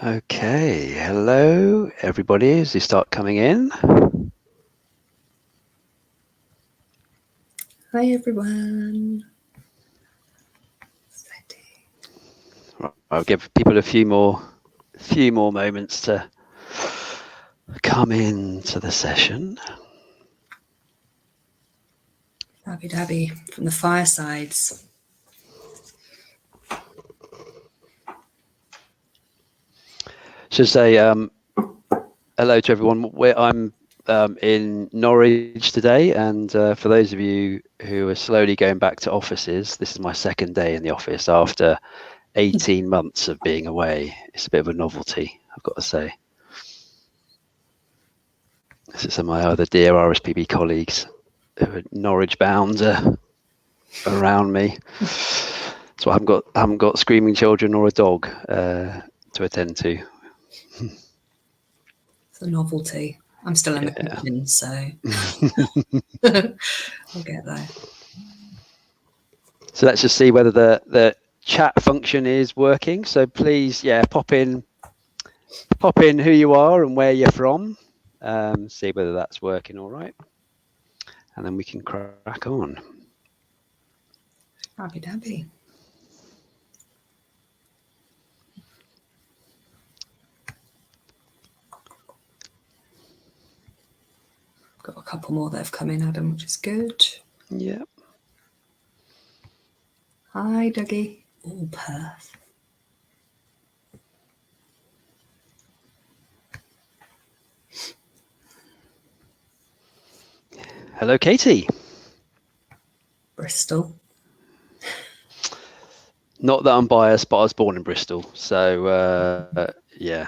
Okay, hello everybody as you start coming in. Hi everyone. Right, I'll give people a few more moments to come into the session. Dabby dabby from the firesides. So say hello to everyone. I'm in Norwich today, and for those of you who are slowly going back to offices, this is my second day in the office after 18 months of being away. It's a bit of a novelty, I've got to say. This is some of my other dear RSPB colleagues who are Norwich bound around me. So I haven't got screaming children or a dog to attend to. It's a novelty. I'm still in the kitchen, so I'll get there. So let's just see whether the chat function is working. So please, pop in who you are and where you're from. See whether that's working all right, and then we can crack on. Dabby dabby. Got a couple more that have come in, Adam, which is good. Yeah. Hi, Dougie. All Perth. Hello, Katie. Bristol. Not that I'm biased, but I was born in Bristol, so yeah.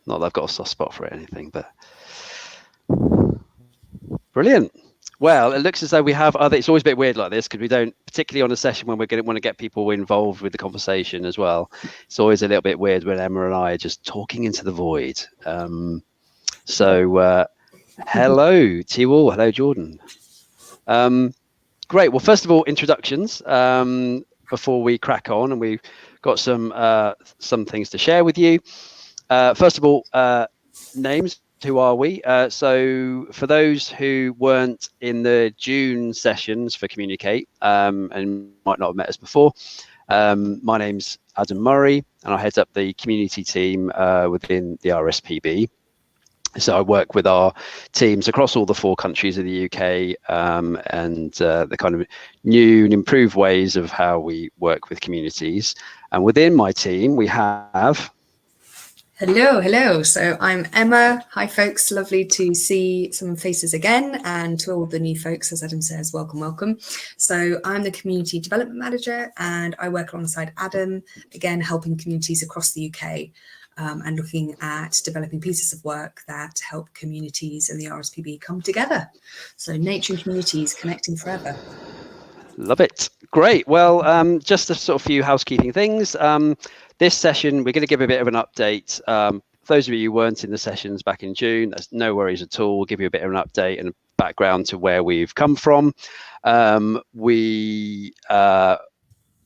Not that I've got a soft spot for it or anything, but brilliant. Well, it looks as though we have other. It's always a bit weird like this because we don't, particularly on a session when we're going to want to get people involved with the conversation as well. It's always a little bit weird when Emma and I are just talking into the void. Hello to you all. Hello, Jordan. Great. Well, first of all, introductions before we crack on, and we've got some things to share with you. First of all, names. Who are we? So for those who weren't in the June sessions for Communicate and might not have met us before, my name's Adam Murray, and I head up the community team within the RSPB. So I work with our teams across all the 4 countries of the UK and the kind of new and improved ways of how we work with communities. And within my team, we have... Hello. So I'm Emma. Hi, folks. Lovely to see some faces again. And to all the new folks, as Adam says, welcome. So I'm the Community Development Manager, and I work alongside Adam, again, helping communities across the UK and looking at developing pieces of work that help communities and the RSPB come together. So nature and communities connecting forever. Love it. Great. Well, just a sort of few housekeeping things. This session, we're going to give a bit of an update. For those of you who weren't in the sessions back in June, there's no worries at all. We'll give you a bit of an update and a background to where we've come from. We are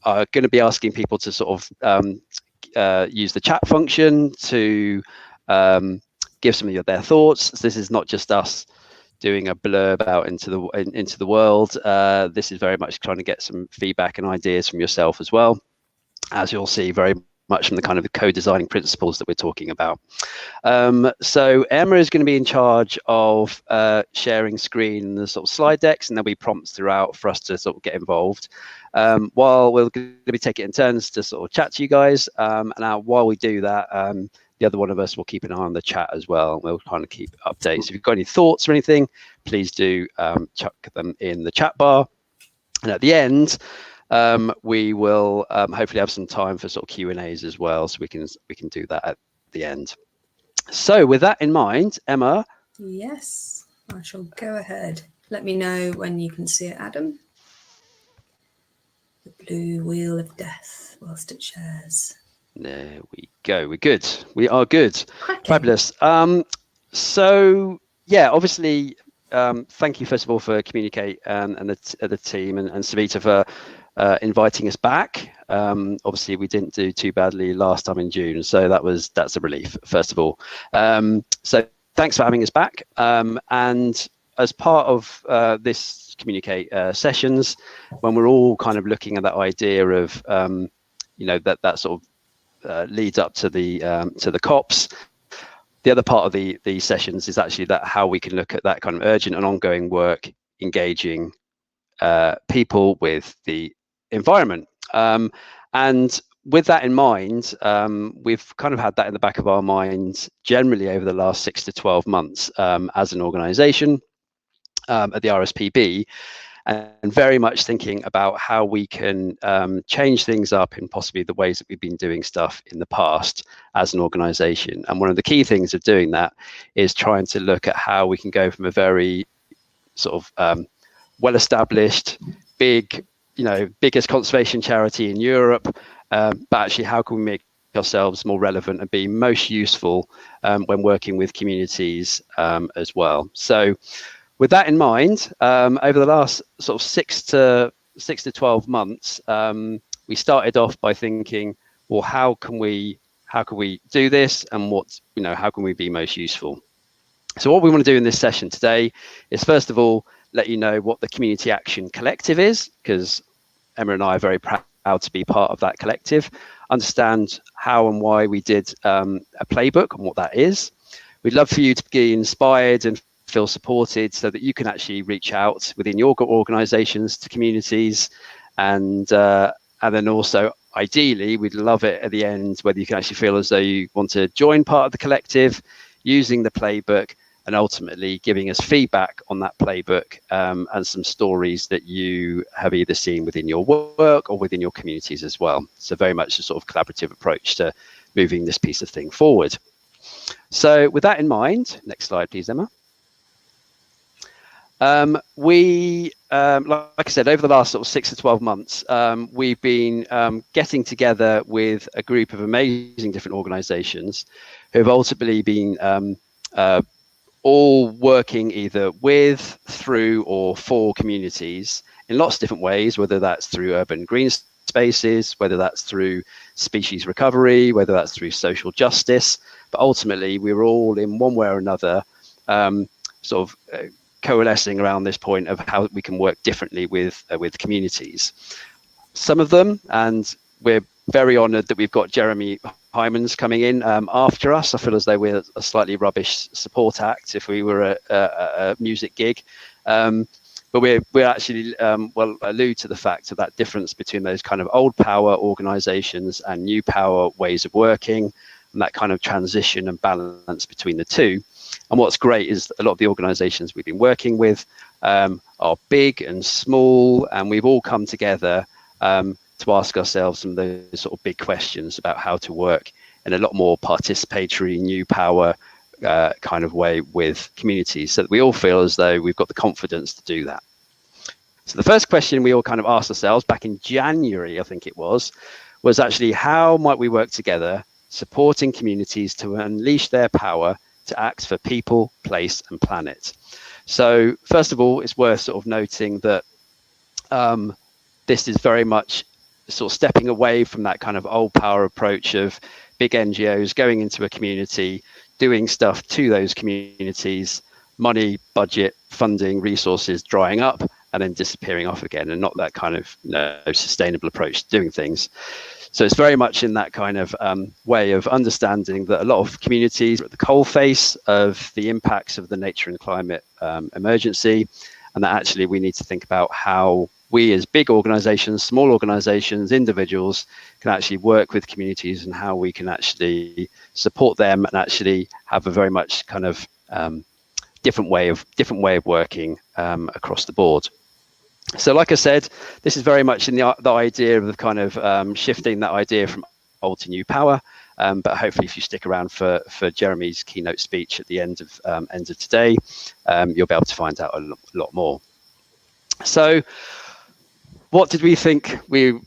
going to be asking people to sort of use the chat function to give some of their thoughts. This is not just us doing a blurb out into the world. This is very much trying to get some feedback and ideas from yourself as well, as you'll see very much from the kind of the co-designing principles that we're talking about. So Emma is going to be in charge of sharing screen and the sort of slide decks, and there'll be prompts throughout for us to sort of get involved. While we're going to be taking it in turns to sort of chat to you guys, and while we do that, the other one of us will keep an eye on the chat as well. We'll kind of keep updates. If you've got any thoughts or anything, please do chuck them in the chat bar. And at the end, we will hopefully have some time for sort of Q&As as well, so we can do that at the end. So with that in mind, Emma. Yes, I shall go ahead. Let me know when you can see it, Adam. The blue wheel of death whilst it shares. There we go. We're good. We are good. Cracking. Fabulous. So yeah, obviously, thank you first of all for Communicate and the team and Savita for inviting us back. Obviously, we didn't do too badly last time in June, so that's a relief, first of all. So thanks for having us back. And as part of this Communicate sessions, when we're all kind of looking at that idea of, that sort of leads up to the COPs, the other part of the sessions is actually that how we can look at that kind of urgent and ongoing work, engaging people with the environment. And with that in mind, we've kind of had that in the back of our minds generally over the last 6 to 12 months as an organisation at the RSPB, and very much thinking about how we can change things up in possibly the ways that we've been doing stuff in the past as an organisation. And one of the key things of doing that is trying to look at how we can go from a very sort of well-established, biggest conservation charity in Europe, but actually how can we make ourselves more relevant and be most useful when working with communities as well. So with that in mind, over the last sort of 6 to 12 months, we started off by thinking, well, how can we do this, and how can we be most useful? So what we want to do in this session today is, first of all, let you know what the Community Action Collective is, because Emma and I are very proud to be part of that collective, understand how and why we did a playbook and what that is. We'd love for you to be inspired and feel supported so that you can actually reach out within your organisations to communities, and then also ideally we'd love it at the end whether you can actually feel as though you want to join part of the collective using the playbook, and ultimately giving us feedback on that playbook and some stories that you have either seen within your work or within your communities as well. So very much a sort of collaborative approach to moving this piece of thing forward. So with that in mind, next slide please, Emma. Like I said, over the last sort of 6 to 12 months, we've been getting together with a group of amazing different organisations who have ultimately been all working either with, through, or for communities in lots of different ways, whether that's through urban green spaces, whether that's through species recovery, whether that's through justice. But ultimately, we were all in one way or another coalescing around this point of how we can work differently with communities. Some of them, and we're very honoured that we've got Jeremy Hymans coming in after us. I feel as though we're a slightly rubbish support act if we were a music gig. But we're actually, allude to the fact of that difference between those kind of old power organisations and new power ways of working, and that kind of transition and balance between the two. And what's great is a lot of the organisations we've been working with are big and small, and we've all come together to ask ourselves some of those sort of big questions about how to work in a lot more participatory, new power kind of way with communities, so that we all feel as though we've got the confidence to do that. So the first question we all kind of asked ourselves back in January, I think it was actually how might we work together supporting communities to unleash their power to act for people, place and planet. So first of all, it's worth sort of noting that this is very much sort of stepping away from that kind of old power approach of big NGOs going into a community, doing stuff to those communities, money, budget, funding, resources drying up and then disappearing off again, and not that kind of sustainable approach to doing things. So it's very much in that kind of way of understanding that a lot of communities are at the coalface of the impacts of the nature and climate emergency, and that actually we need to think about how we as big organizations, small organizations, individuals can actually work with communities, and how we can actually support them and actually have a very much kind of different way of working across the board. So like I said, this is very much in the idea of the kind of shifting that idea from old to new power. But hopefully if you stick around for Jeremy's keynote speech at the end of today, you'll be able to find out a lot more. So what did we think we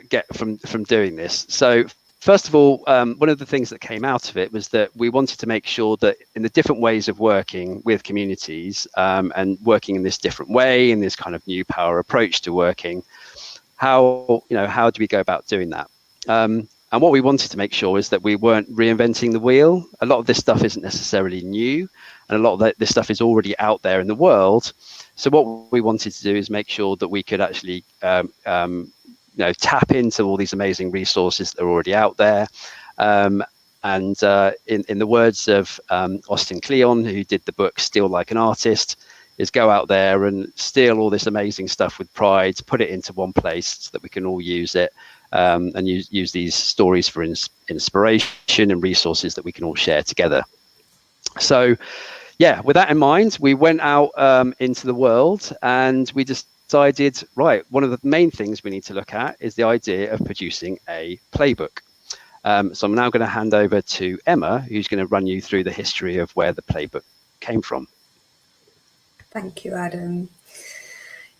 get from doing this? So first of all, one of the things that came out of it was that we wanted to make sure that in the different ways of working with communities and working in this different way, in this kind of new power approach to working, how do we go about doing that? And what we wanted to make sure is that we weren't reinventing the wheel. A lot of this stuff isn't necessarily new, and a lot of this stuff is already out there in the world. So what we wanted to do is make sure that we could actually tap into all these amazing resources that are already out there. And in the words of Austin Kleon, who did the book Steal Like an Artist, is go out there and steal all this amazing stuff with pride, put it into one place so that we can all use it, and use these stories for inspiration and resources that we can all share together. So yeah, with that in mind, we went out into the world, and we decided, right, one of the main things we need to look at is the idea of producing a playbook. So I'm now going to hand over to Emma, who's going to run you through the history of where the playbook came from. Thank you, Adam.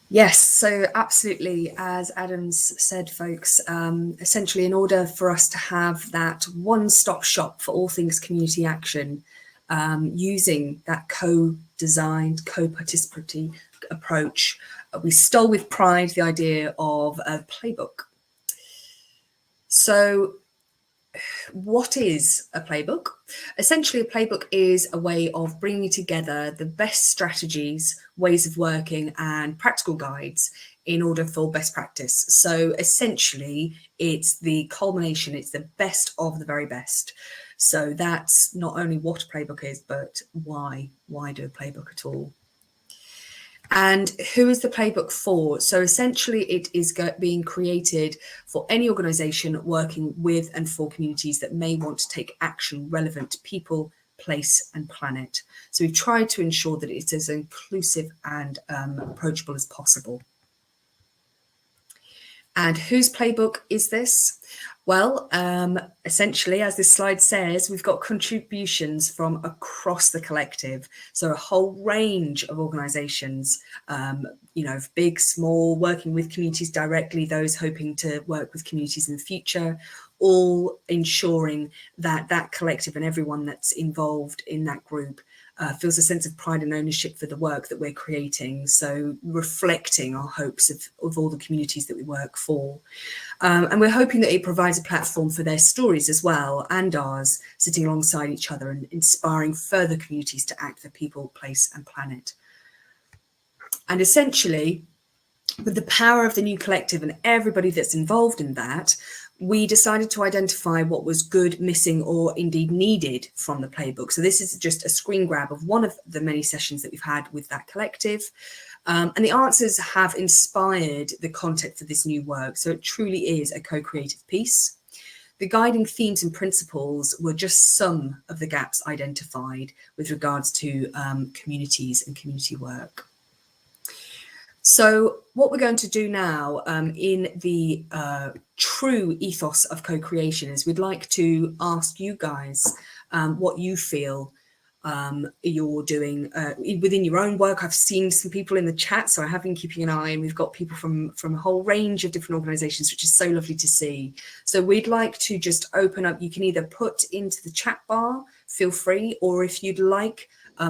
Yes, so absolutely, as Adam's said, folks, essentially in order for us to have that one-stop shop for all things community action, using that co-designed, co-participatory approach, we stole with pride the idea of a playbook. So what is a playbook? Essentially, a playbook is a way of bringing together the best strategies, ways of working, and practical guides in order for best practice. So essentially, it's the culmination, it's the best of the very best. So that's not only what a playbook is, but why do a playbook at all? And who is the playbook for? So essentially, it is being created for any organisation working with and for communities that may want to take action relevant to people, place and planet. So we've tried to ensure that it's as inclusive and approachable as possible. And whose playbook is this? Well, essentially, as this slide says, we've got contributions from across the collective. So a whole range of organisations, big, small, working with communities directly, those hoping to work with communities in the future, all ensuring that that collective and everyone that's involved in that group feels a sense of pride and ownership for the work that we're creating. So reflecting our hopes of all the communities that we work for. And we're hoping that it provides a platform for their stories as well, and ours, sitting alongside each other and inspiring further communities to act for people, place and planet. And essentially, with the power of the new collective and everybody that's involved in that, we decided to identify what was good, missing, or indeed needed from the playbook. So this is just a screen grab of one of the many sessions that we've had with that collective. And the answers have inspired the content for this new work. So it truly is a co-creative piece. The guiding themes and principles were just some of the gaps identified with regards to communities and community work. So what we're going to do now in the true ethos of co-creation is we'd like to ask you guys what you feel you're doing within your own work. I've seen some people in the chat, so I have been keeping an eye, and we've got people from a whole range of different organisations, which is so lovely to see. So we'd like to just open up. You can either put into the chat bar, feel free, or if you'd like,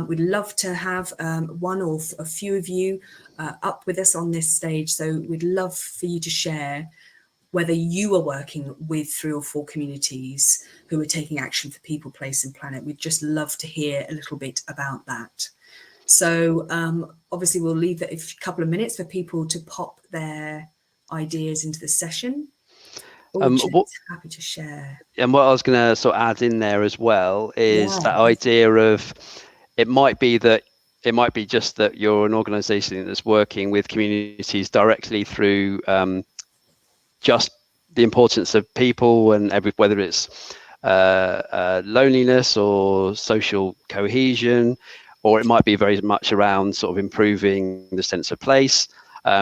we'd love to have one or a few of you up with us on this stage. So we'd love for you to share whether you are working with 3 or 4 communities who are taking action for people, place and planet. We'd just love to hear a little bit about that. So obviously we'll leave a couple of minutes for people to pop their ideas into the session. Happy to share. And what I was going to sort of add in there as well is that idea of it might be just that you're an organisation that's working with communities directly through just the importance of people and whether it's loneliness or social cohesion, or it might be very much around sort of improving the sense of place,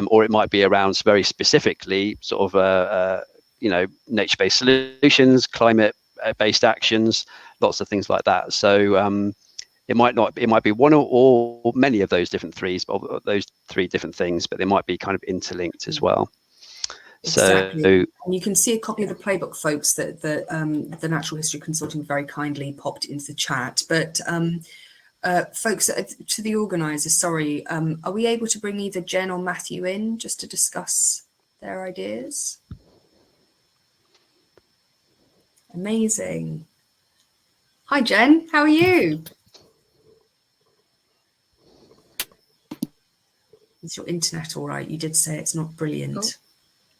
or it might be around very specifically sort of nature-based solutions, climate-based actions, lots of things like that. So it might be one or many of those different those 3 different things, but they might be kind of interlinked as well. Exactly. So, and you can see a copy of the playbook, folks, that the Natural History Consulting very kindly popped into the chat. But folks, to the organisers, sorry, are we able to bring either Jen or Matthew in just to discuss their ideas. Amazing. Hi, Jen. How are you? Is your internet all right? You did say it's not brilliant. Oh,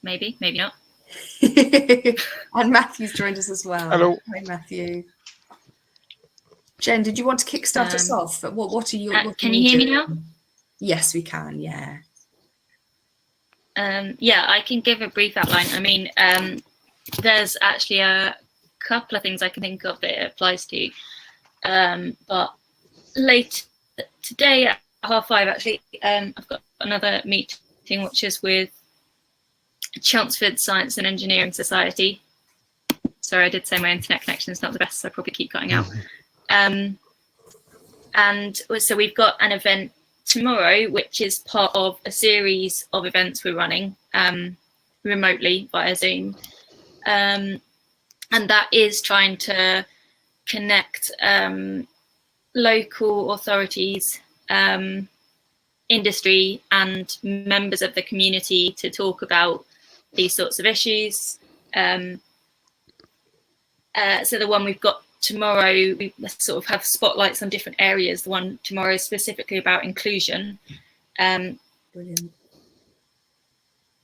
maybe not. And Matthew's joined us as well. Hello. Hi, Matthew. Jen, did you want to kickstart us off? What are you? Can you hear me now? Yes, we can. Yeah. Yeah, I can give a brief outline. I mean, there's actually a couple of things I can think of that it applies to. But late today at 5:30, actually, I've got another meeting, which is with Chelmsford Science and Engineering Society. Sorry, I did say my internet connection is not the best, so I probably keep cutting out. And so we've got an event tomorrow, which is part of a series of events we're running remotely via Zoom. And that is trying to connect local authorities, industry and members of the community to talk about these sorts of issues. So the one we've got tomorrow, we sort of have spotlights on different areas. The one tomorrow is specifically about inclusion. Brilliant.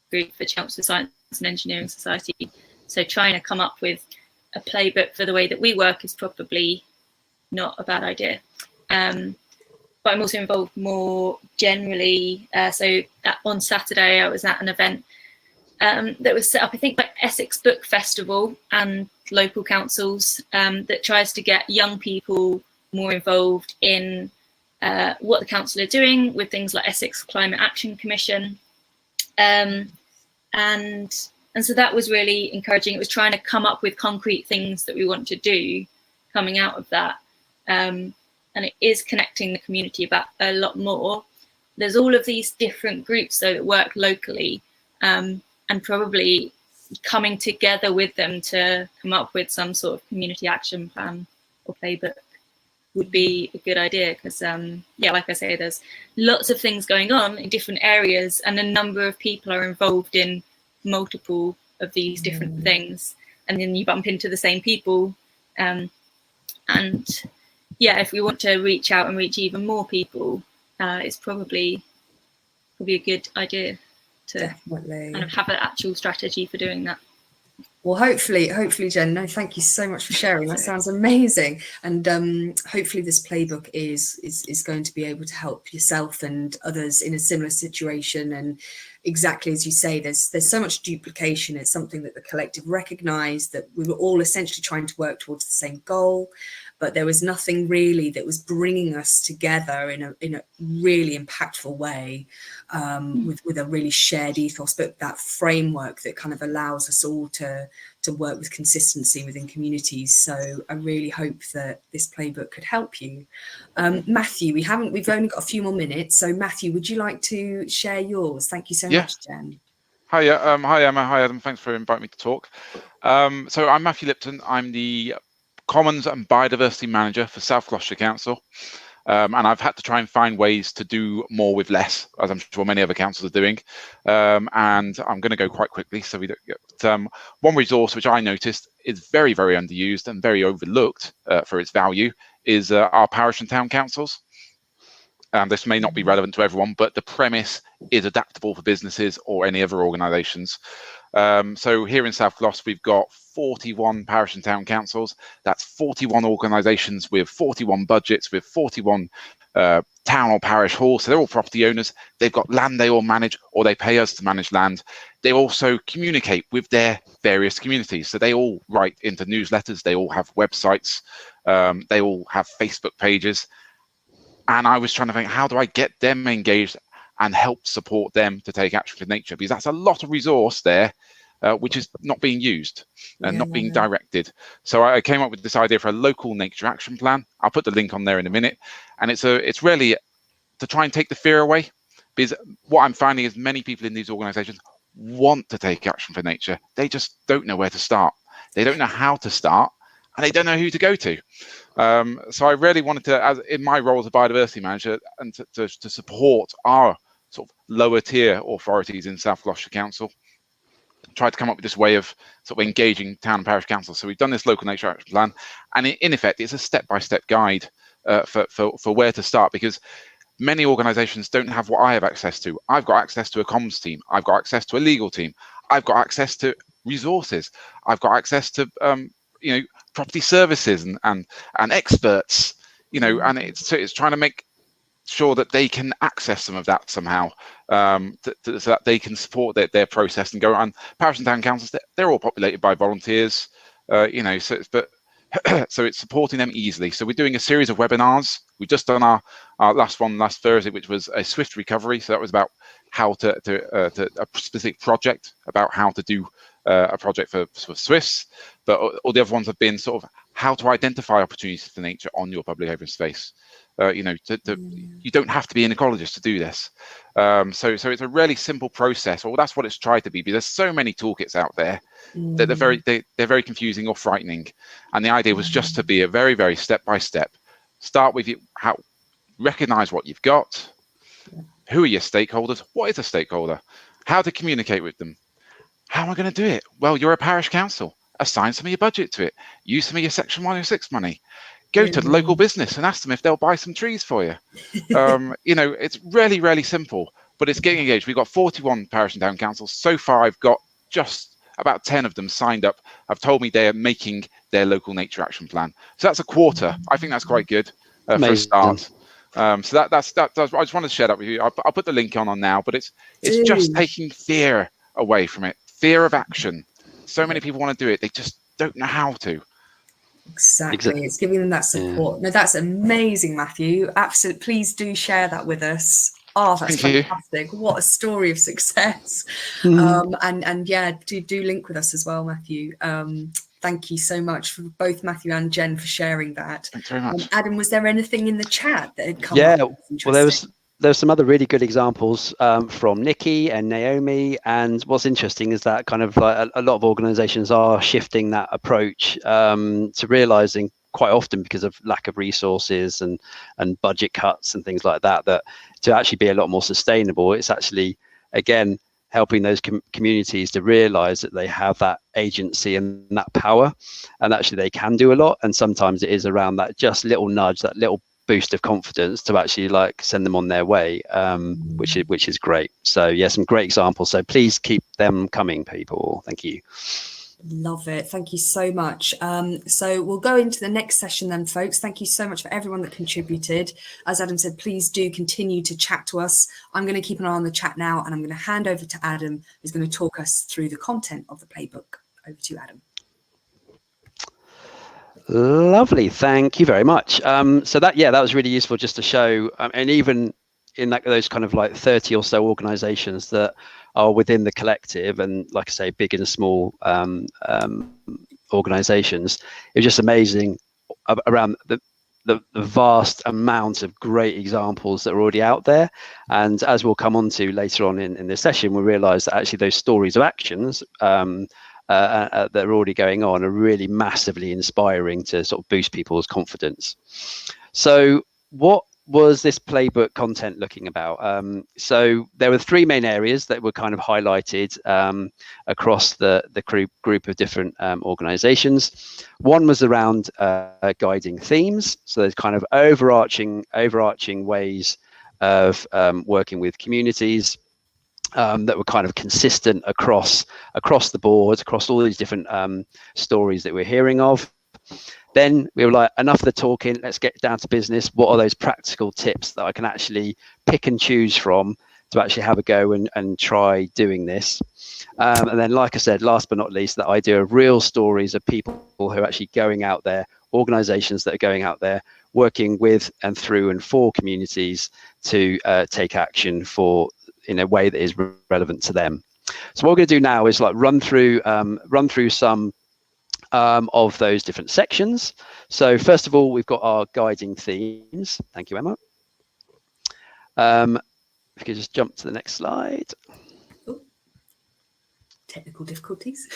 Group for Chelmsford Science and Engineering Society. So trying to come up with a playbook for the way that we work is probably not a bad idea. But I'm also involved more generally. So on Saturday, I was at an event that was set up, I think, by Essex Book Festival and local councils that tries to get young people more involved in what the council are doing with things like Essex Climate Action Commission. And so that was really encouraging. It was trying to come up with concrete things that we want to do coming out of that. And it is connecting the community about a lot more. There's all of these different groups though that work locally, and probably coming together with them to come up with some sort of community action plan or playbook would be a good idea, because yeah, like I say, there's lots of things going on in different areas and a number of people are involved in multiple of these different things, and then you bump into the same people, and yeah, if we want to reach out and reach even more people, it's probably a good idea to Definitely kind of have an actual strategy for doing that. Well, hopefully, Jen. No, thank you so much for sharing. That sounds amazing. And hopefully, this playbook is going to be able to help yourself and others in a similar situation. And exactly as you say, there's so much duplication. It's something that the collective recognised, that we were all essentially trying to work towards the same goal, but there was nothing really that was bringing us together in a really impactful way, with a really shared ethos, but that framework that kind of allows us all to work with consistency within communities. So I really hope that this playbook could help you. Matthew, we've only got a few more minutes. So Matthew, would you like to share yours? Thank you so much, Jen. Hi, hi Emma, hi Adam. Thanks for inviting me to talk. So I'm Matthew Lipton. I'm the Commons and Biodiversity Manager for South Gloucestershire Council. And I've had to try and find ways to do more with less, as I'm sure many other councils are doing. And I'm going to go quite quickly. So we don't get, one resource which I noticed is very, very underused and very overlooked for its value is our parish and town councils. This may not be relevant to everyone, but the premise is adaptable for businesses or any other organisations. So here in South Gloucester, we've got 41 parish and town councils. That's 41 organisations with 41 budgets, with 41 town or parish halls. So they're all property owners. They've got land they all manage, or they pay us to manage land. They also communicate with their various communities. So they all write into newsletters. They all have websites. They all have Facebook pages. And I was trying to think, how do I get them engaged and help support them to take action for nature? Because that's a lot of resource there, which is not being used and not being directed. So I came up with this idea for a local nature action plan. I'll put the link on there in a minute. And it's really to try and take the fear away, because what I'm finding is many people in these organizations want to take action for nature. They just don't know where to start. They don't know how to start, and they don't know who to go to. So I really wanted to, as in my role as a biodiversity manager, and to support our sort of lower tier authorities in South Gloucestershire Council tried to come up with this way of sort of engaging town and parish councils. So we've done this local nature action plan, and in effect, it's a step-by-step guide for where to start, because many organizations don't have what I have access to. I've got access to a comms team. I've got access to a legal team. I've got access to resources. I've got access to property services and experts. And it's trying to make sure that they can access some of that somehow, so that they can support their process and go on. Parish and town councils, they're all populated by volunteers, so it's supporting them easily. So we're doing a series of webinars. We've just done our last one last Thursday, which was a swift recovery. So that was about how to a specific project, about how to do a project for Swifts. But all the other ones have been sort of how to identify opportunities for nature on your public open space. You don't have to be an ecologist to do this. So it's a really simple process, or that's what it's tried to be. Because there's so many toolkits out there that they're very confusing or frightening. And the idea was just to be a very, very step-by-step. Start with recognize what you've got. Who are your stakeholders? What is a stakeholder? How to communicate with them? How am I going to do it? Well, you're a parish council. Assign some of your budget to it. Use some of your Section 106 money. Go to the local business and ask them if they'll buy some trees for you. It's really, really simple, but it's getting engaged. We've got 41 parish and town councils. So far, I've got just about 10 of them signed up, have told me they are making their local nature action plan. So that's a quarter. I think that's quite good for a start. So that's I just wanted to share that with you. I'll put the link on now, but it's just taking fear away from it. Fear of action. So many people want to do it. They just don't know how to. Exactly. It's giving them that support. Yeah. No, that's amazing, Matthew. Absolutely. Please do share that with us. Oh, that's fantastic. What a story of success. And yeah, do link with us as well, Matthew. Thank you so much for both Matthew and Jen for sharing that. Thanks very much. Adam, was there anything in the chat that had come up? Well, there's some other really good examples from Nikki and Naomi, and what's interesting is that kind of like a lot of organizations are shifting that approach to realizing quite often, because of lack of resources and budget cuts and things like that, that to actually be a lot more sustainable, it's actually, again, helping those communities to realize that they have that agency and that power, and actually they can do a lot. And sometimes it is around that just little nudge, that little boost of confidence to actually like send them on their way, which is great. So yeah, some great examples. So please keep them coming, people. Thank you. Love it. Thank you so much. So we'll go into the next session then, folks. Thank you so much for everyone that contributed. As Adam said, please do continue to chat to us. I'm going to keep an eye on the chat now, and I'm going to hand over to Adam, who's going to talk us through the content of the playbook. Over to you, Adam. Lovely. Thank you very much. So that was really useful just to show, and even in those kind of like 30 or so organizations that are within the collective, and like I say, big and small organizations, it's just amazing around the vast amount of great examples that are already out there. And as we'll come on to later on in this session, we'll realize that actually those stories of actions that are already going on are really massively inspiring to sort of boost people's confidence. So what was this playbook content looking about? So there were three main areas that were kind of highlighted across the group of different organizations. One was around guiding themes. So there's kind of overarching ways of working with communities that were kind of consistent across the board, across all these different stories that we're hearing of. Then we were like, enough of the talking, let's get down to business. What are those practical tips that I can actually pick and choose from to actually have a go and try doing this? And then, like I said, last but not least, that idea of real stories of people who are actually going out there, organizations that are going out there, working with and through and for communities to take action in a way that is relevant to them. So what we're going to do now is like run through some of those different sections. So first of all, we've got our guiding themes. Thank you, Emma. If you could just jump to the next slide. Ooh. Technical difficulties.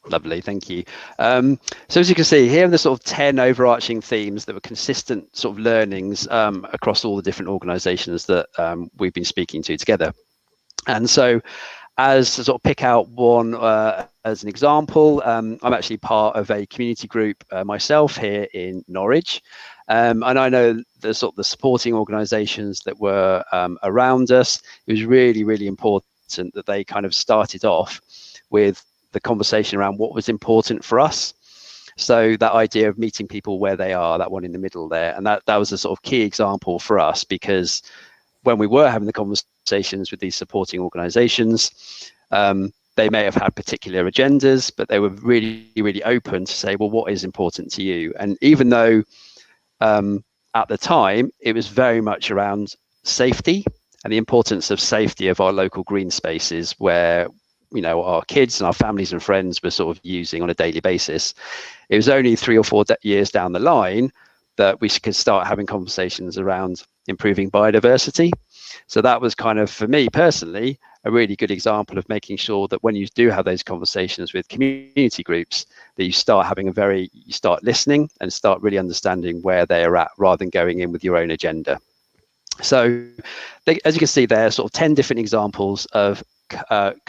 Lovely, thank you. So as you can see, here are the sort of 10 overarching themes that were consistent sort of learnings across all the different organizations that we've been speaking to together. And so As to sort of pick out one as an example, I'm actually part of a community group myself here in Norwich, and I know the sort of the supporting organisations that were around us. It was really, really important that they kind of started off with the conversation around what was important for us. So that idea of meeting people where they are, that one in the middle there, and that was a sort of key example for us, because when we were having the conversations with these supporting organisations, they may have had particular agendas, but they were really, really open to say, well, what is important to you? And even though at the time it was very much around safety and the importance of safety of our local green spaces, where our kids and our families and friends were sort of using on a daily basis, it was only 3 or 4 years down the line that we could start having conversations around improving biodiversity. So that was kind of, for me personally, a really good example of making sure that when you do have those conversations with community groups, that you start listening and start really understanding where they are at, rather than going in with your own agenda. So as you can see there, sort of 10 different examples of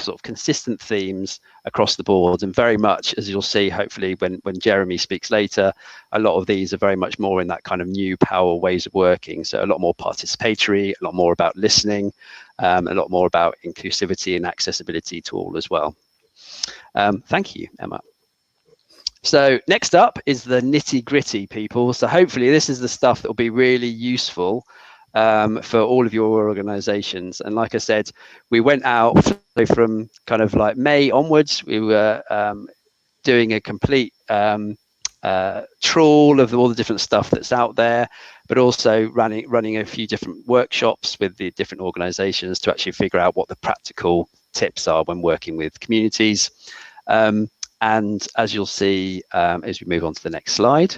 sort of consistent themes across the board, and very much, as you'll see hopefully when Jeremy speaks later, a lot of these are very much more in that kind of new power ways of working. So a lot more participatory, a lot more about listening, a lot more about inclusivity and accessibility to all as well. Thank you, Emma. So next up is the nitty-gritty, people. So hopefully this is the stuff that will be really useful for all of your organizations. And like I said, we went out from kind of like May onwards. We were doing a complete trawl of all the different stuff that's out there, but also running a few different workshops with the different organizations to actually figure out what the practical tips are when working with communities. And as you'll see, as we move on to the next slide,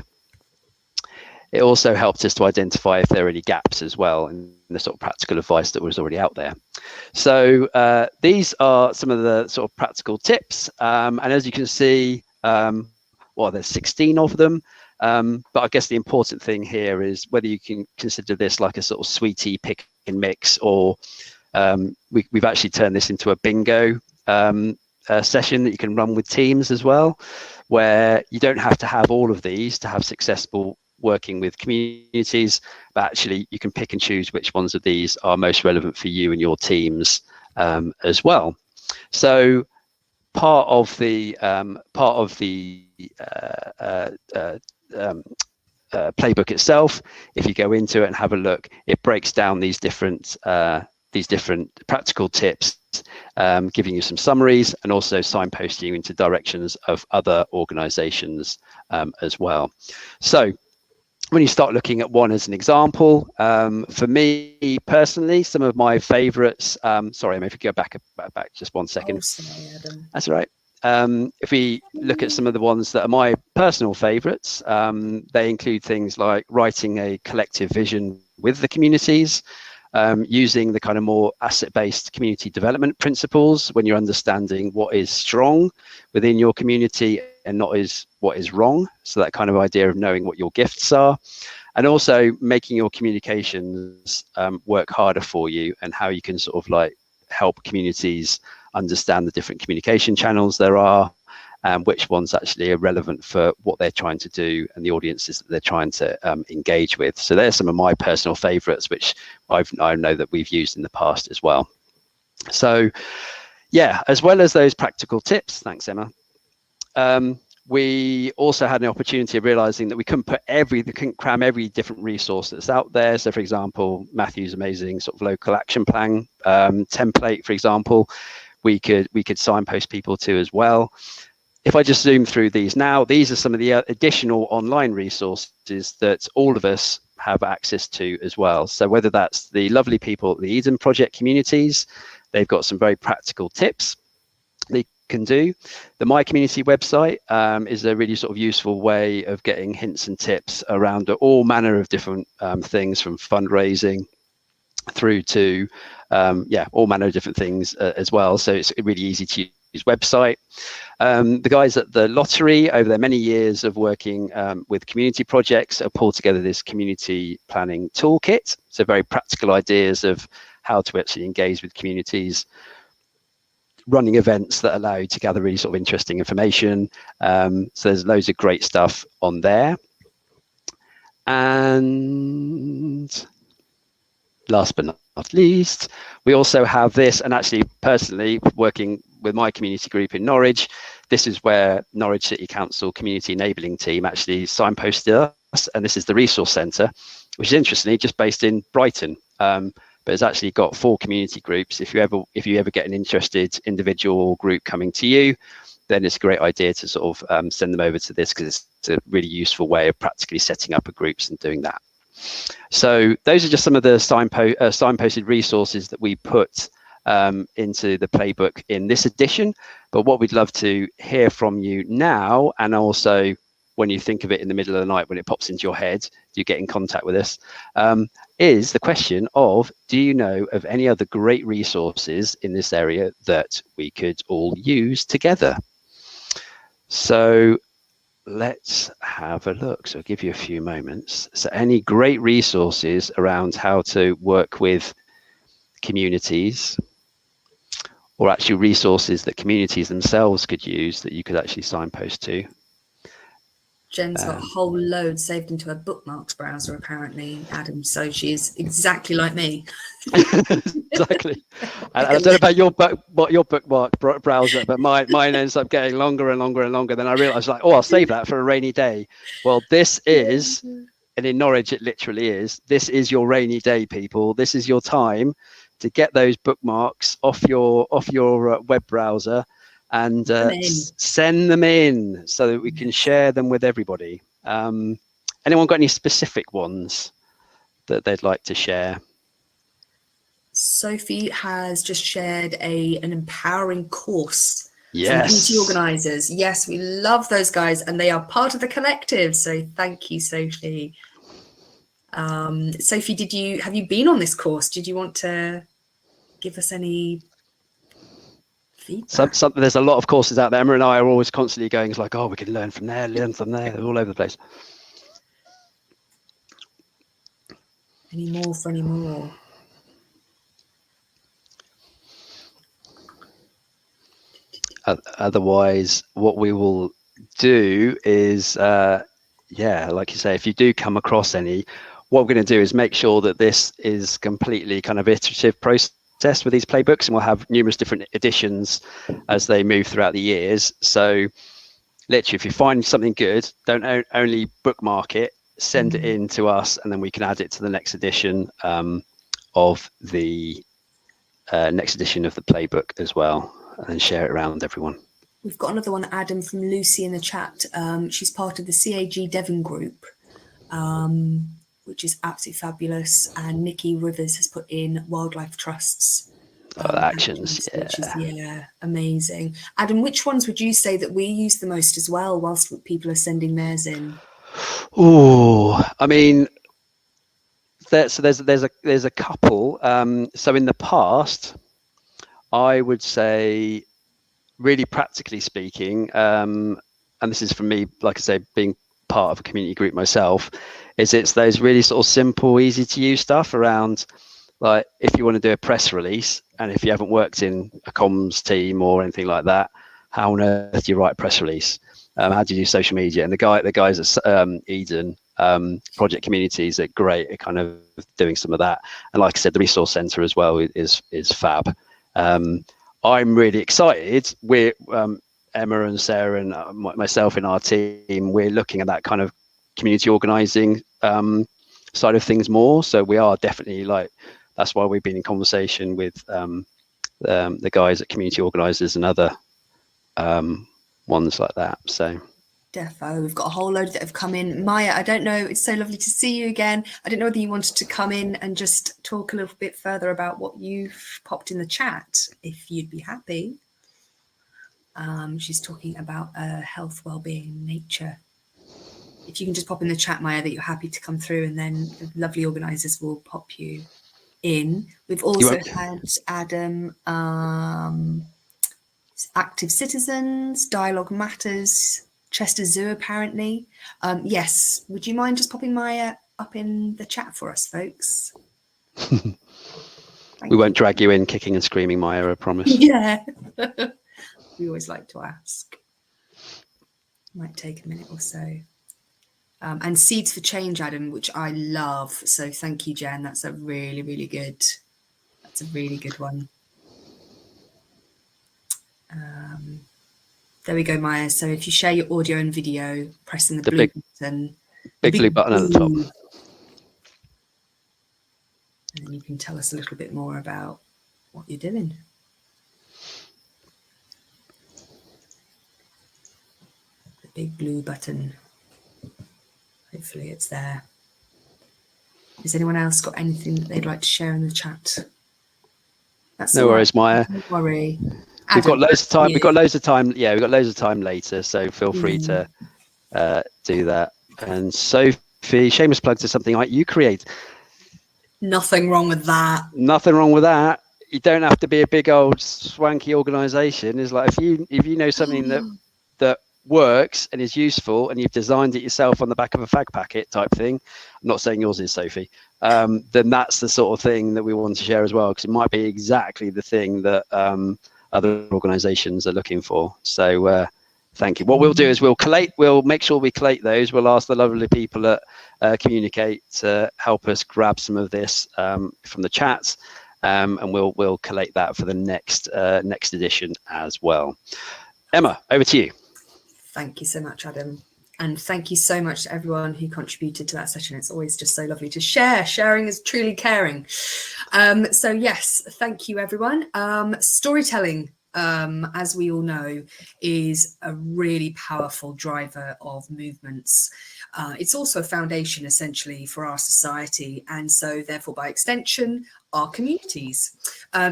it also helped us to identify if there are any gaps as well in the sort of practical advice that was already out there. So these are some of the sort of practical tips. And as you can see, well, there's 16 of them. But I guess the important thing here is whether you can consider this like a sort of sweetie pick and mix, or we've actually turned this into a bingo session that you can run with teams as well, where you don't have to have all of these to have successful working with communities, but actually you can pick and choose which ones of these are most relevant for you and your teams as well. So part of the playbook itself, if you go into it and have a look, it breaks down these different practical tips, giving you some summaries and also signposting you into directions of other organizations as well. So when you start looking at one as an example, for me personally, some of my favorites, sorry, if you go back just 1 second. Oh, sorry, Adam. That's all right. If we look at some of the ones that are my personal favorites, they include things like writing a collective vision with the communities, using the kind of more asset-based community development principles when you're understanding what is strong within your community and not what is wrong. So that kind of idea of knowing what your gifts are, and also making your communications work harder for you, and how you can sort of like help communities understand the different communication channels there are, and which ones actually are relevant for what they're trying to do and the audiences that they're trying to engage with. So there's some of my personal favorites, which I know that we've used in the past as well. So yeah, as well as those practical tips, thanks Emma, we also had an opportunity of realizing that we couldn't cram every different resource that's out there. So for example, Matthew's amazing sort of local action plan template, for example, we could signpost people to as well. If I just zoom through these now, these are some of the additional online resources that all of us have access to as well. So whether that's the lovely people at the Eden Project communities, they've got some very practical tips they can do. The My Community website is a really sort of useful way of getting hints and tips around all manner of different things, from fundraising through to all manner of different things as well. So it's really easy to use website. The guys at the lottery, over their many years of working with community projects, have pulled together this community planning toolkit. So very practical ideas of how to actually engage with communities running events that allow you to gather really sort of interesting information. So there's loads of great stuff on there. And last but not least, we also have this, and actually personally working with my community group in Norwich, this is where Norwich City Council Community Enabling Team actually signposted us, and this is the resource centre, which is interestingly just based in Brighton, but it's actually got 4 community groups. If you ever get an interested individual or group coming to you, then it's a great idea to sort of send them over to this, because it's a really useful way of practically setting up a groups and doing that. So those are just some of the signposted resources that we put into the playbook in this edition. But what we'd love to hear from you now, and also when you think of it in the middle of the night, when it pops into your head, you get in contact with us, is the question of, do you know of any other great resources in this area that we could all use together? So let's have a look. So I'll give you a few moments. So any great resources around how to work with communities, or actually resources that communities themselves could use that you could actually signpost to? Jen's got a whole load saved into her bookmarks browser, apparently, Adam. So she's exactly like me. Exactly. I don't know about your bookmark browser, but mine ends up getting longer and longer and longer. Then I realised, like, oh, I'll save that for a rainy day. Well, this is, and in Norwich it literally is, this is your rainy day, people. This is your time to get those bookmarks off your web browser and send them in so that we can share them with everybody. Anyone got any specific ones that they'd like to share? Sophie has just shared an empowering course. Yes. From community organisers. Yes, we love those guys, and they are part of the collective. So thank you, Sophie. Sophie, have you been on this course? Did you want to give us any feedback? There's a lot of courses out there. Emma and I are always constantly going, it's like, oh, we can learn from there, all over the place. Any more? Otherwise, what we will do is, like you say, if you do come across any, what we're going to do is make sure that this is completely kind of iterative process with these playbooks, and we'll have numerous different editions as they move throughout the years. So literally, if you find something good, don't only bookmark it, send it in to us, and then we can add it to the next edition of the playbook as well, and then share it around everyone. We've got another one, Adam, from Lucy in the chat. She's part of the CAG Devon group, which is absolutely fabulous. And Nikki Rivers has put in wildlife trusts. Actions, which is, amazing. Adam, which ones would you say that we use the most as well, whilst people are sending theirs in? Oh, I mean, there's a couple. So in the past, I would say, really practically speaking, and this is from me, like I say, being part of a community group myself, it's those really sort of simple, easy to use stuff around, like if you want to do a press release, and if you haven't worked in a comms team or anything like that, how on earth do you write a press release? How do you do social media? And the guys at Eden Project Communities are great at kind of doing some of that. And like I said, the resource centre as well is fab. I'm really excited. We're Emma and Sarah and myself in our team, we're looking at that kind of community organising side of things more. So we are definitely, like, that's why we've been in conversation with the guys at Community Organisers and other ones like that. So Defo, we've got a whole load that have come in. Maya, I don't know, it's so lovely to see you again. I don't know whether you wanted to come in and just talk a little bit further about what you've popped in the chat, if you'd be happy. She's talking about health, well-being, nature. If you can just pop in the chat, Maya, that you're happy to come through, and then the lovely organisers will pop you in. We've also had Adam, Active Citizens, Dialogue Matters, Chester Zoo, apparently. Yes, would you mind just popping Maya up in the chat for us, folks? We won't drag you in kicking and screaming, Maya, I promise. Yeah. We always like to ask. Might take a minute or so. And Seeds for Change, Adam, which I love. So thank you, Jen. That's a really, really good. That's a really good one. There we go, Maya. So if you share your audio and video, pressing the blue button. Big blue button at the top. And then you can tell us a little bit more about what you're doing. The big blue button. Hopefully it's there. Has anyone else got anything that they'd like to share in the chat? That's no worries, Maya. Don't worry. We've got loads of time. We've got loads of time. Yeah, we've got loads of time later, so feel free to do that. And Sophie, shameless plug to something like you create. Nothing wrong with that. Nothing wrong with that. You don't have to be a big old swanky organization. It's like if you know something that works and is useful and you've designed it yourself on the back of a fag packet type thing. I'm not saying yours is, Sophie. Then that's the sort of thing that we want to share as well, because it might be exactly the thing that other organizations are looking for. So thank you. What we'll do is we'll make sure we collate those. We'll ask the lovely people at Communicate to help us grab some of this from the chats, and we'll collate that for the next edition as well. Emma, over to you. Thank you so much, Adam. And thank you so much to everyone who contributed to that session. It's always just so lovely to share. Sharing is truly caring. So yes, thank you, everyone. Storytelling, as we all know, is a really powerful driver of movements. It's also a foundation, essentially, for our society, and so therefore, by extension, our communities.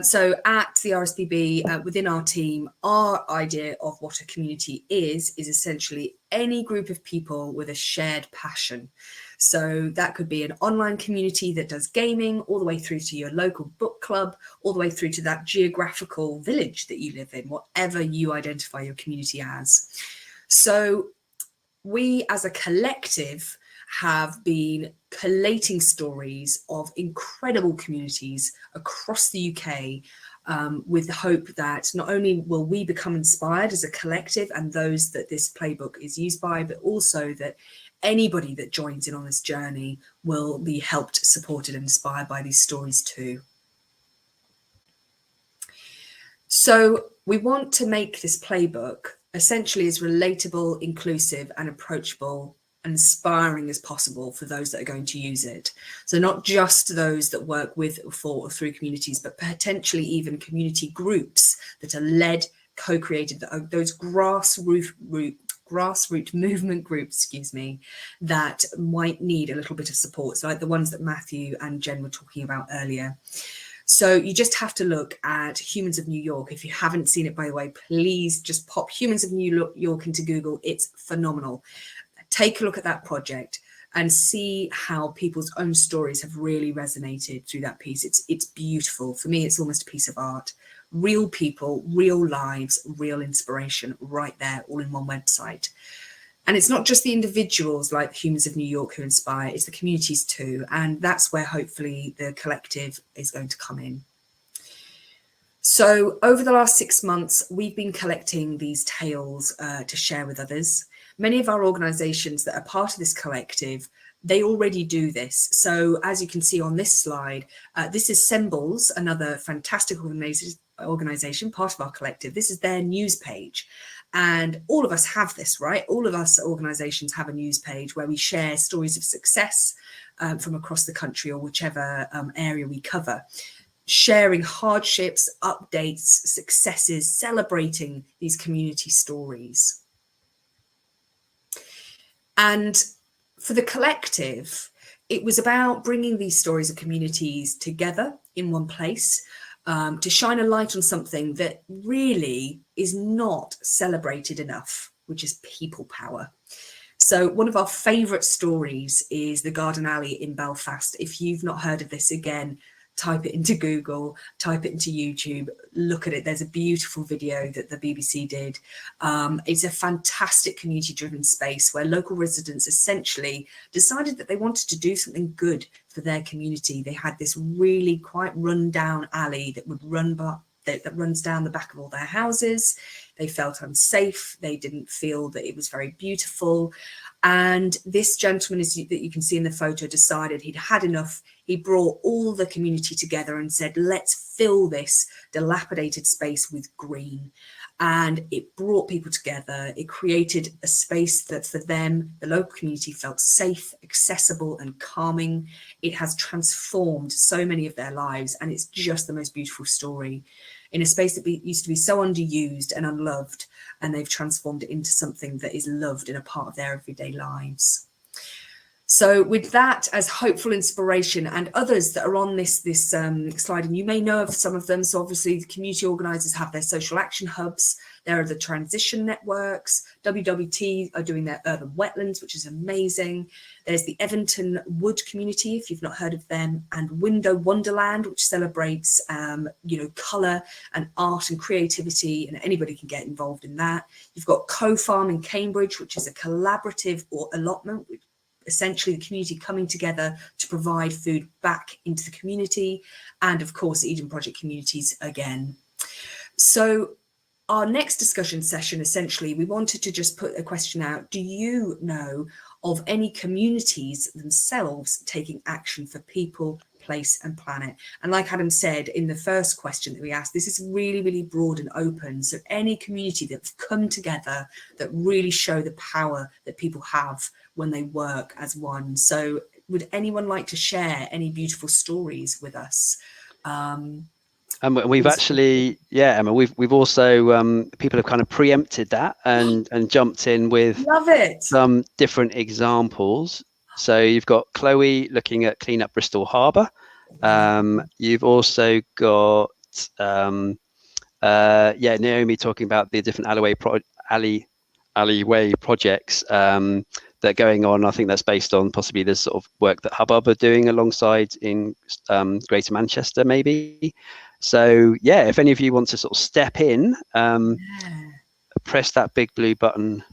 So at the RSPB, within our team, our idea of what a community is essentially any group of people with a shared passion. So that could be an online community that does gaming, all the way through to your local book club, all the way through to that geographical village that you live in, whatever you identify your community as. So we as a collective have been collating stories of incredible communities across the UK, with the hope that not only will we become inspired as a collective and those that this playbook is used by, but also that anybody that joins in on this journey will be helped, supported and inspired by these stories too. So we want to make this playbook essentially as relatable, inclusive and approachable and inspiring as possible for those that are going to use it. So not just those that work with, for or through communities, but potentially even community groups that are led, co-created, those grassroots movement groups, that might need a little bit of support. So like the ones that Matthew and Jen were talking about earlier. So you just have to look at Humans of New York. If you haven't seen it, by the way, please just pop Humans of New York into Google. It's phenomenal. Take a look at that project and see how people's own stories have really resonated through that piece. It's beautiful. For me, it's almost a piece of art. Real people, real lives, real inspiration right there, all in one website. And it's not just the individuals like Humans of New York who inspire, it's the communities too. And that's where hopefully the collective is going to come in. So over the last 6 months, we've been collecting these tales to share with others. Many of our organizations that are part of this collective, they already do this. So as you can see on this slide, this is Sembles, another fantastic organization, part of our collective. This is their news page. And all of us have this, right? All of us organizations have a news page where we share stories of success from across the country or whichever area we cover, sharing hardships, updates, successes, celebrating these community stories. And for the collective, it was about bringing these stories of communities together in one place, to shine a light on something that really is not celebrated enough, which is people power. So one of our favourite stories is the Garden Alley in Belfast. If you've not heard of this, again, type it into Google, type it into YouTube, look at it. There's a beautiful video that the BBC did. It's a fantastic community-driven space where local residents essentially decided that they wanted to do something good for their community. They had this really quite run-down alley that would run that runs down the back of all their houses. They felt unsafe. They didn't feel that it was very beautiful. And this gentleman, that you can see in the photo, decided he'd had enough. He brought all the community together and said, let's fill this dilapidated space with green. And it brought people together. It created a space that for them, the local community, felt safe, accessible and calming. It has transformed so many of their lives, and it's just the most beautiful story. In a space that used to be so underused and unloved, and they've transformed it into something that is loved and a part of their everyday lives. So with that as hopeful inspiration, and others that are on this slide, and you may know of some of them. So obviously the community organisers have their social action hubs. There are the transition networks. WWT are doing their urban wetlands, which is amazing. There's the Eventon Wood community, if you've not heard of them, and Window Wonderland, which celebrates colour and art and creativity, and anybody can get involved in that. You've got Co-Farm in Cambridge, which is a collaborative or allotment, which essentially the community coming together to provide food back into the community, and of course Eden Project communities again. So our next discussion session, essentially, we wanted to just put a question out. Do you know of any communities themselves taking action for people, place and planet? And like Adam said in the first question that we asked, this is really, really broad and open. So any community that's come together that really show the power that people have when they work as one. So would anyone like to share any beautiful stories with us? And we've actually, yeah, Emma, we've also people have kind of preempted that and jumped in with Love it. some different examples. So you've got Chloe looking at Clean Up Bristol Harbour. You've also got Naomi talking about the different alleyway projects that are going on. I think that's based on possibly this sort of work that Hubbub are doing alongside in Greater Manchester, maybe. So yeah, if any of you want to sort of step in, press that big blue button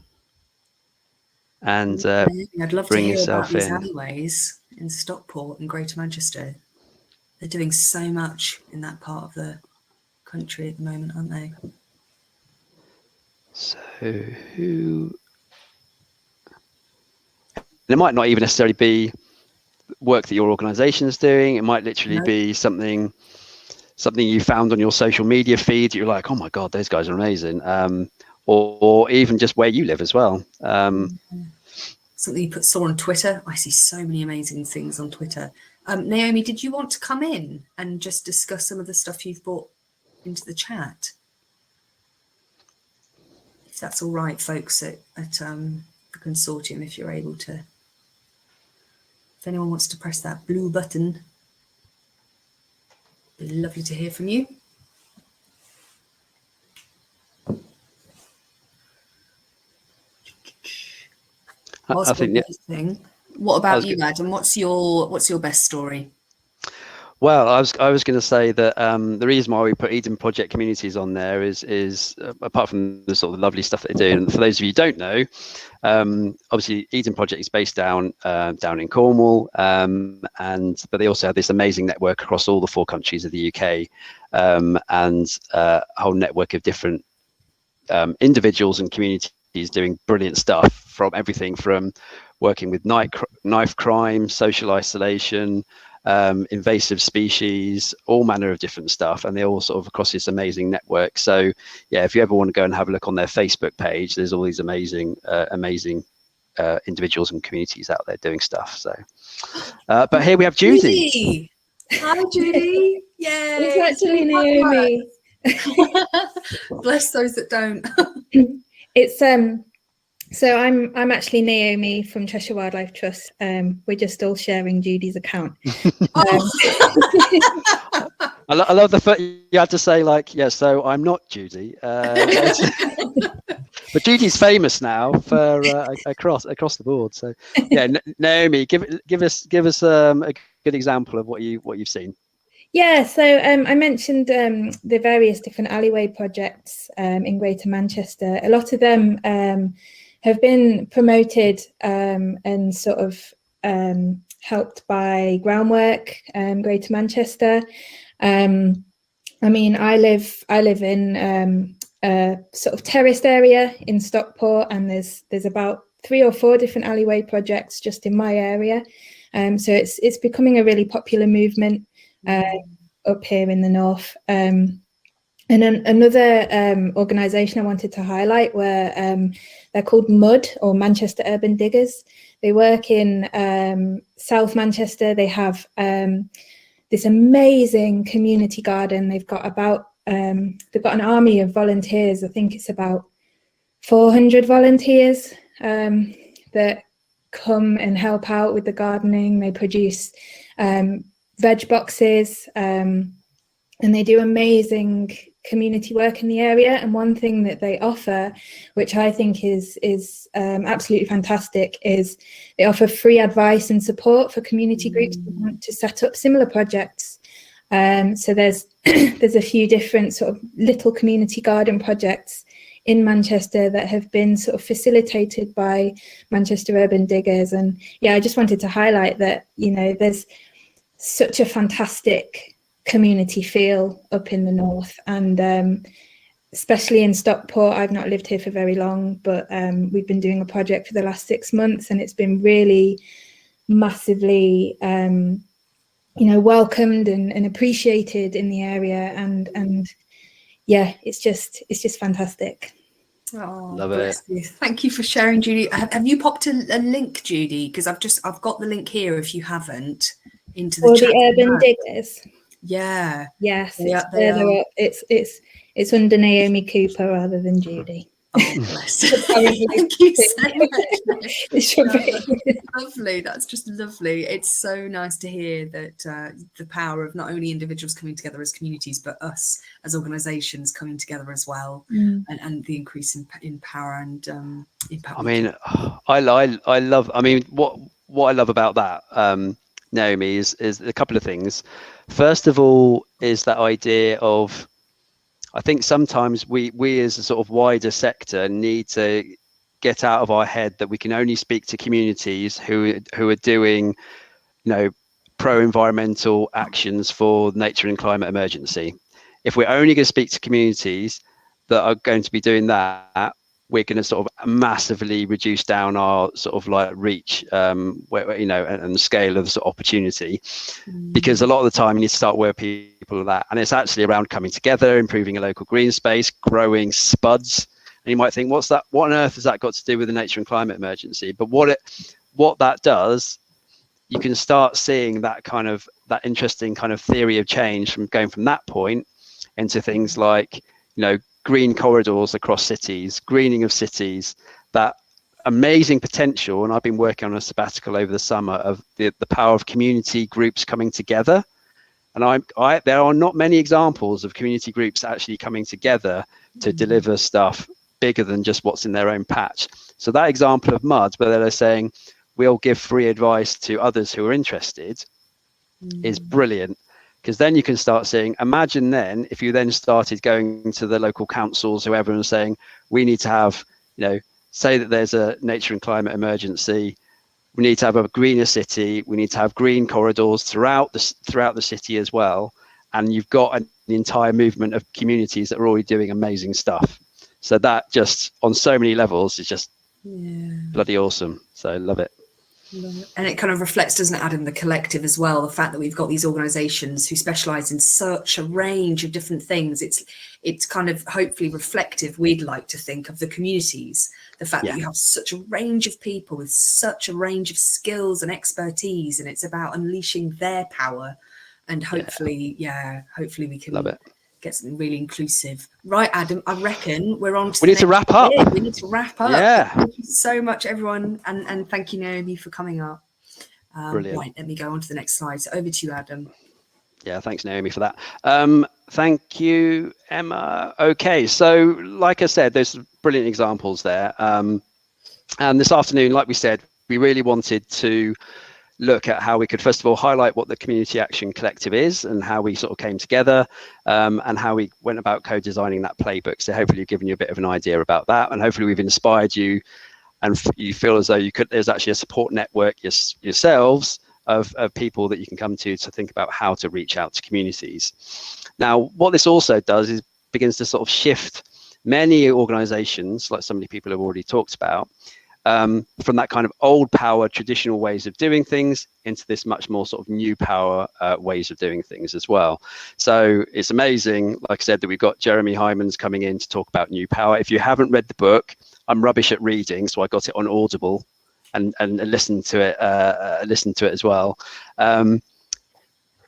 and I'd love bring to hear yourself about these in. alleyways in Stockport and Greater Manchester. They're doing so much in that part of the country at the moment, aren't they? So it might not even necessarily be work that your organisation is doing. It might literally be something you found on your social media feed. You're like, oh my God, those guys are amazing. Or even just where you live as well. Something you saw on Twitter. I see so many amazing things on Twitter. Naomi, did you want to come in and just discuss some of the stuff you've brought into the chat? If that's all right, folks at the consortium, if you're able to. If anyone wants to press that blue button, it'd be lovely to hear from you. I think, what about you, Adam? What's your best story? Well, I was going to say that the reason why we put Eden Project communities on there is apart from the sort of lovely stuff they do, and for those of you who don't know, obviously Eden Project is based down in Cornwall, but they also have this amazing network across all the 4 countries of the UK, and a whole network of different individuals and communities doing brilliant stuff, from everything from working with knife crime, social isolation, invasive species, all manner of different stuff, and they're all sort of across this amazing network. So yeah, if you ever want to go and have a look on their Facebook page, there's all these amazing individuals and communities out there doing stuff. So but here we have Judy. Hi Judy. Yay. It's actually Naomi. Bless those that don't. It's so I'm actually Naomi from Cheshire Wildlife Trust. We're just all sharing Judy's account. I love the fact you had to say, like, yeah, so I'm not Judy, but Judy's famous now for across the board. So yeah, Naomi, give us a good example of what you've seen. Yeah, so I mentioned the various different alleyway projects in Greater Manchester. A lot of them have been promoted and sort of helped by Groundwork, Greater Manchester. And I mean, I live in a sort of terraced area in Stockport, and there's about 3 or 4 different alleyway projects just in my area. So it's becoming a really popular movement up here in the north. And another organisation I wanted to highlight were they're called MUD, or Manchester Urban Diggers. They work in South Manchester. They have this amazing community garden. They've got an army of volunteers. I think it's about 400 volunteers that come and help out with the gardening. They produce veg boxes, and they do amazing community work in the area. And one thing that they offer, which I think is absolutely fantastic, is they offer free advice and support for community groups who want to set up similar projects. So there's a few different sort of little community garden projects in Manchester that have been sort of facilitated by Manchester Urban Diggers. And yeah, I just wanted to highlight that, you know, there's such a fantastic community feel up in the north, and especially in Stockport. I've not lived here for very long, but we've been doing a project for the last 6 months, and it's been really massively welcomed and appreciated in the area, and yeah, it's just fantastic. Oh, love it. You. Thank you for sharing, Judy. Have you popped a link, Judy? Because I've got the link here if you haven't, into the chat. The Urban Diggers. Yeah. Yes, it's under Naomi Cooper rather than Judy. Oh, bless. Thank you so much. It should be. Lovely. That's just lovely. It's so nice to hear that the power of not only individuals coming together as communities, but us as organisations coming together as well, and the increase in power and impact. I mean, I love. I mean, what I love about that, Naomi, is a couple of things. First of all, is that idea of, I think sometimes we as a sort of wider sector need to get out of our head that we can only speak to communities who are doing, pro-environmental actions for nature and climate emergency. If we're only going to speak to communities that are going to be doing that, we're going to sort of massively reduce down our sort of like reach, and scale of the sort of opportunity, because a lot of the time you need to start where people are at, and it's actually around coming together, improving a local green space, growing spuds. And you might think, what on earth has that got to do with the nature and climate emergency? But what that does, you can start seeing that interesting kind of theory of change from going from that point into things like, green corridors across cities, greening of cities, that amazing potential. And I've been working on a sabbatical over the summer of the power of community groups coming together. And there are not many examples of community groups actually coming together to deliver stuff bigger than just what's in their own patch. So that example of MUD, where they're saying, we'll give free advice to others who are interested, is brilliant. Because then you can start seeing, imagine then, if you then started going to the local councils, whoever, and saying, we need to have, say that there's a nature and climate emergency, we need to have a greener city, we need to have green corridors throughout the city as well. And you've got an entire movement of communities that are already doing amazing stuff. So that just, on so many levels, is just bloody awesome. So love it. And it kind of reflects, doesn't it, Adam, the collective as well, the fact that we've got these organisations who specialise in such a range of different things. It's kind of hopefully reflective, we'd like to think, of the communities, the fact that you have such a range of people with such a range of skills and expertise, and it's about unleashing their power. And hopefully we can love it. Get something really inclusive. Right, Adam, I reckon we're on to we need to wrap up. We need to wrap up. Yeah. Thank you so much, everyone. And thank you, Naomi, for coming up. Brilliant. Right, let me go on to the next slide. So over to you, Adam. Yeah, thanks, Naomi, for that. Thank you, Emma. Okay, so like I said, there's brilliant examples there. And this afternoon, like we said, we really wanted to look at how we could, first of all, highlight what the Community Action Collective is and how we sort of came together, and how we went about co-designing that playbook. So hopefully we've given you a bit of an idea about that, and hopefully we've inspired you and you feel as though there's actually a support network yourselves of people that you can come to think about how to reach out to communities. Now, what this also does is begins to sort of shift many organizations, like so many people have already talked about, from that kind of old power, traditional ways of doing things into this much more sort of new power ways of doing things as well. So it's amazing, like I said, that we've got Jeremy Hyman's coming in to talk about new power. If you haven't read the book, I'm rubbish at reading, so I got it on Audible and listened to it as well.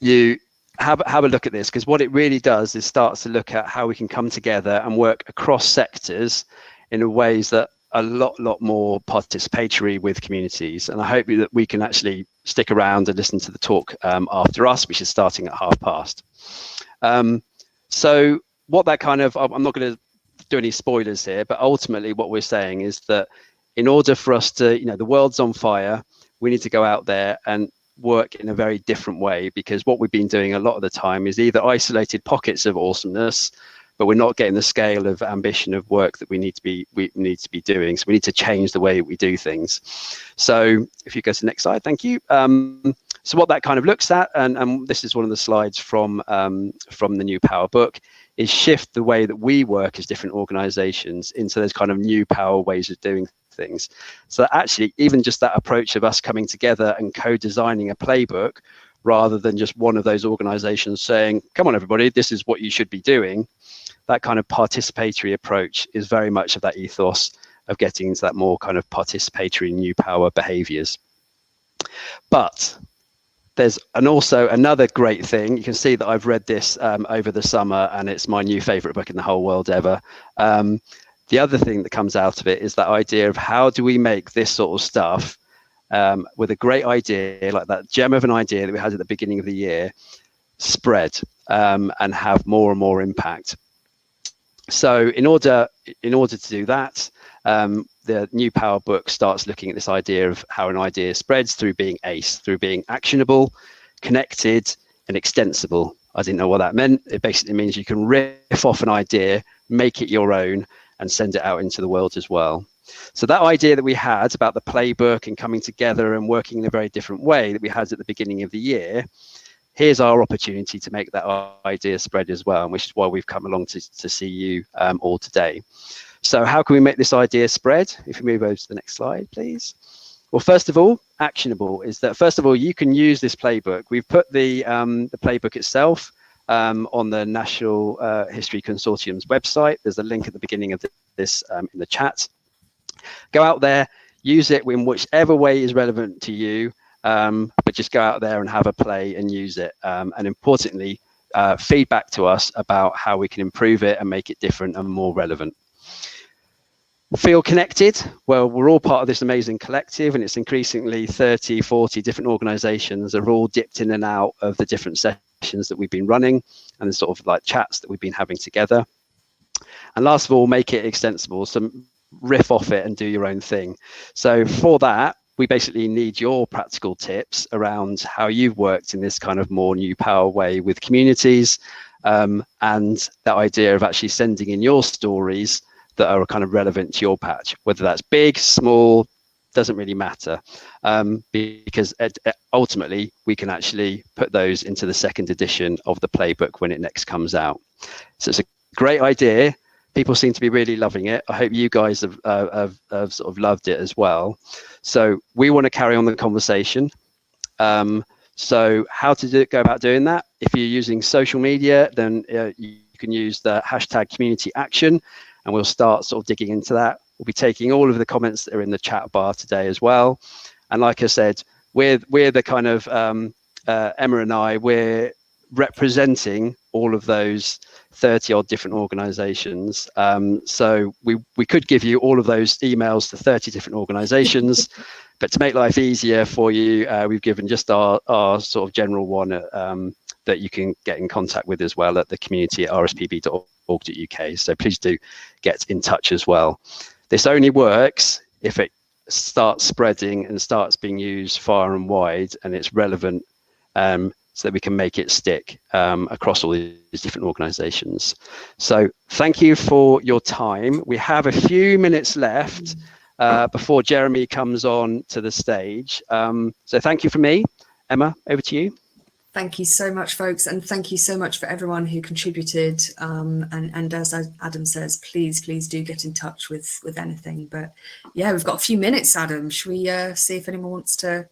You have a look at this, because what it really does is starts to look at how we can come together and work across sectors in ways that are a lot more participatory with communities. And I hope that we can actually stick around and listen to the talk after us, which is starting at 12:30. So what that kind of, I'm not going to do any spoilers here, but ultimately what we're saying is that in order for us to, the world's on fire, we need to go out there and work in a very different way, because what we've been doing a lot of the time is either isolated pockets of awesomeness, but we're not getting the scale of ambition of work that we need to be doing. So we need to change the way we do things. So if you go to the next slide, thank you. So what that kind of looks at, and this is one of the slides from the New Power book, is shift the way that we work as different organizations into those kind of new power ways of doing things. So actually, even just that approach of us coming together and co-designing a playbook, rather than just one of those organizations saying, come on, everybody, this is what you should be doing. That kind of participatory approach is very much of that ethos of getting into that more kind of participatory new power behaviors. But there's also another great thing. You can see that I've read this over the summer, and it's my new favorite book in the whole world ever. The other thing that comes out of it is that idea of how do we make this sort of stuff with a great idea, like that gem of an idea that we had at the beginning of the year, spread and have more and more impact. So in order to do that, the New Power book starts looking at this idea of how an idea spreads through being ACE, through being actionable, connected, and extensible. I didn't know what that meant. It basically means you can riff off an idea, make it your own, and send it out into the world as well. So that idea that we had about the playbook and coming together and working in a very different way that we had at the beginning of the year, here's our opportunity to make that idea spread as well, and which is why we've come along to see you all today. So how can we make this idea spread? If we move over to the next slide, please. Well, first of all, actionable is that, first of all, you can use this playbook. We've put the playbook itself on the National History Consortium's website. There's a link at the beginning of this in the chat. Go out there, use it in whichever way is relevant to you, but just go out there and have a play and use it. And importantly, feedback to us about how we can improve it and make it different and more relevant. Feel connected. Well, we're all part of this amazing collective, and it's increasingly 30, 40 different organizations are all dipped in and out of the different sessions that we've been running and the sort of like chats that we've been having together. And last of all, make it extensible. So riff off it and do your own thing. So for that, we basically need your practical tips around how you've worked in this kind of more new power way with communities, and that idea of actually sending in your stories that are kind of relevant to your patch, whether that's big, small, doesn't really matter, because ultimately we can actually put those into the second edition of the playbook when it next comes out. So it's a great idea. People seem to be really loving it. I hope you guys have sort of loved it as well. So we want to carry on the conversation. So how to go about doing that? If you're using social media, then you can use the hashtag community action, and we'll start sort of digging into that. We'll be taking all of the comments that are in the chat bar today as well. And like I said, we're the kind of, Emma and I, we're representing all of those 30 odd different organizations. So we could give you all of those emails to 30 different organizations, but to make life easier for you, we've given just our sort of general one that you can get in contact with as well at the community at rspb.org.uk. So please do get in touch as well. This only works if it starts spreading and starts being used far and wide, and it's relevant, so that we can make it stick across all these different organizations. So thank you for your time. We have a few minutes left before Jeremy comes on to the stage. So thank you from me. Emma, over to you. Thank you so much, folks, and thank you so much for everyone who contributed. And as Adam says, please do get in touch with anything. But yeah, we've got a few minutes, Adam. Should we see if anyone wants to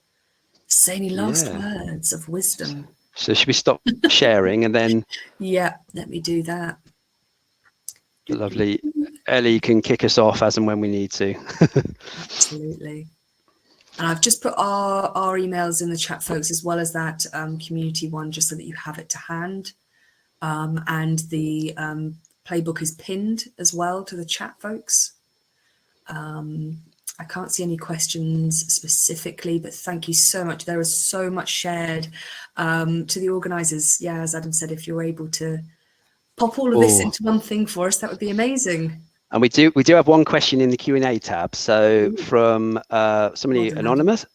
say any last words of wisdom? So should we stop sharing and then? Yeah, let me do that. Lovely. Ellie can kick us off as and when we need to. Absolutely. And I've just put our emails in the chat, folks, as well as that community one, just so that you have it to hand. And the playbook is pinned as well to the chat, folks. I can't see any questions specifically, but thank you so much. There is so much shared to the organisers. Yeah, as Adam said, if you're able to pop all of this into one thing for us, that would be amazing. And we do have one question in the Q&A tab. So from somebody anonymous,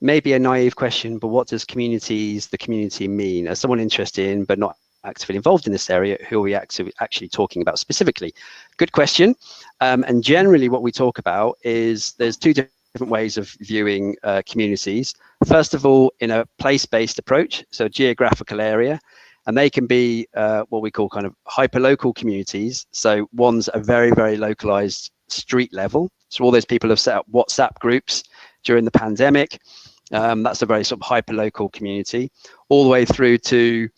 maybe a naive question, but what does the community mean? As someone interested in but not actively involved in this area, who are we actually talking about specifically? Good question. And generally what we talk about is there's two different ways of viewing communities. First of all, in a place-based approach, so geographical area. And they can be what we call kind of hyperlocal communities. So one's a very, very localized street level. So all those people have set up WhatsApp groups during the pandemic. That's a very sort of hyperlocal community, all the way through to,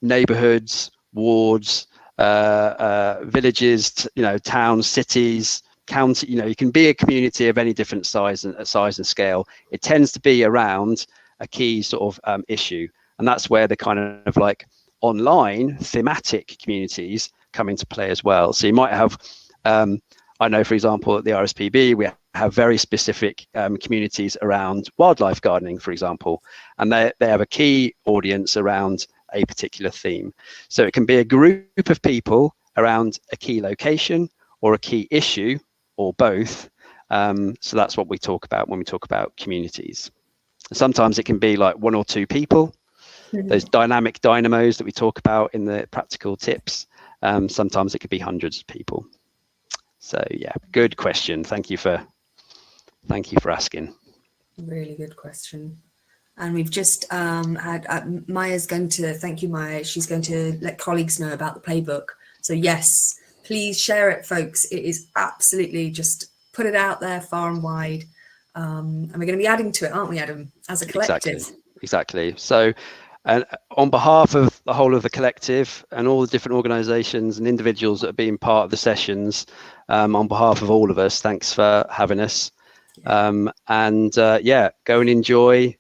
neighborhoods, wards, villages, towns, cities, county. You can be a community of any different size and scale. It tends to be around a key sort of issue. And that's where the kind of like online thematic communities come into play as well. So you might have, I know, for example, at the RSPB, we have very specific communities around wildlife gardening, for example, and they have a key audience around a particular theme. So it can be a group of people around a key location or a key issue or both. So that's what we talk about when we talk about communities. Sometimes it can be like one or two people. Those dynamic dynamos that we talk about in the practical tips. Sometimes it could be hundreds of people. So yeah, good question. Thank you for asking. Really good question. And we've just had Maya's going to, thank you, Maya. She's going to let colleagues know about the playbook. So yes, please share it, folks. It is absolutely, just put it out there far and wide. And we're going to be adding to it, aren't we, Adam, as a collective? Exactly. So, and on behalf of the whole of the collective and all the different organisations and individuals that have been part of the sessions, on behalf of all of us, thanks for having us. Yeah, go and enjoy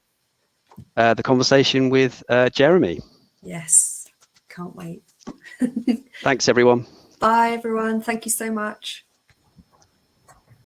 the conversation with Jeremy. Yes, can't wait. Thanks, everyone. Bye, everyone. Thank you so much.